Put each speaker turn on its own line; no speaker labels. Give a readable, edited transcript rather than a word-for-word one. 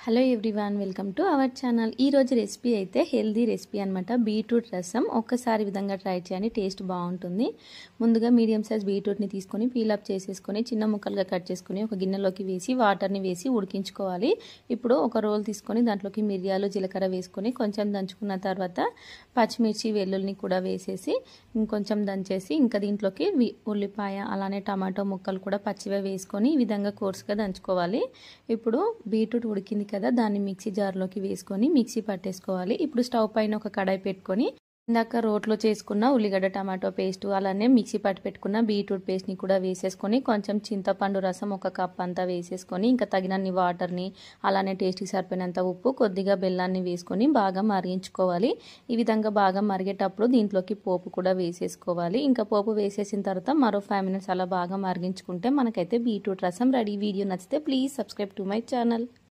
Hello everyone, welcome to our channel. ఈ రోజు recipe అయితే హెల్దీ రెసిపీ అనమాట. బీట్రూట్ రసం ఒక్కసారి విధంగా ట్రై చేయండి, టేస్ట్ బాగుంటుంది. ముందుగా మీడియం సైజ్ బీట్రూట్ని తీసుకొని పీలప్ చేసేసుకొని చిన్న ముక్కలుగా కట్ చేసుకొని ఒక గిన్నెలోకి వేసి వాటర్ని వేసి ఉడికించుకోవాలి. ఇప్పుడు ఒక రోల్ తీసుకొని దాంట్లోకి మిరియాలు జీలకర్ర వేసుకొని కొంచెం దంచుకున్న తర్వాత పచ్చిమిర్చి వెల్లుల్లిని కూడా వేసేసి ఇంకొంచెం దంచేసి ఇంకా దీంట్లోకి ఉల్లిపాయ అలానే టమాటో ముక్కలు కూడా పచ్చివే వేసుకొని ఈ విధంగా కోర్సుగా దంచుకోవాలి. ఇప్పుడు బీట్రూట్ ఉడికింది కదా, దాన్ని మిక్సీ జార్లోకి వేసుకొని మిక్సీ పట్టేసుకోవాలి. ఇప్పుడు స్టవ్ పైన ఒక కడాయి పెట్టుకొని ఇందాక రోట్లో చేసుకున్న ఉల్లిగడ్డ టమాటో పేస్ట్ అలానే మిక్సీ పట్టి పెట్టుకున్న బీట్రూట్ పేస్ట్ని కూడా వేసేసుకొని కొంచెం చింతపండు రసం ఒక కప్ అంతా వేసేసుకొని ఇంకా తగినన్ని వాటర్ని అలానే టేస్ట్కి సరిపోయినంత ఉప్పు కొద్దిగా బెల్లాన్ని వేసుకొని బాగా మరిగించుకోవాలి. ఈ విధంగా బాగా మరిగేటప్పుడు దీంట్లోకి పోపు కూడా వేసేసుకోవాలి. ఇంకా పోపు వేసేసిన తర్వాత మరో 5 minutes అలా బాగా మరిగించుకుంటే మనకైతే బీట్రూట్ రసం రెడీ. వీడియో నచ్చితే please subscribe to my channel.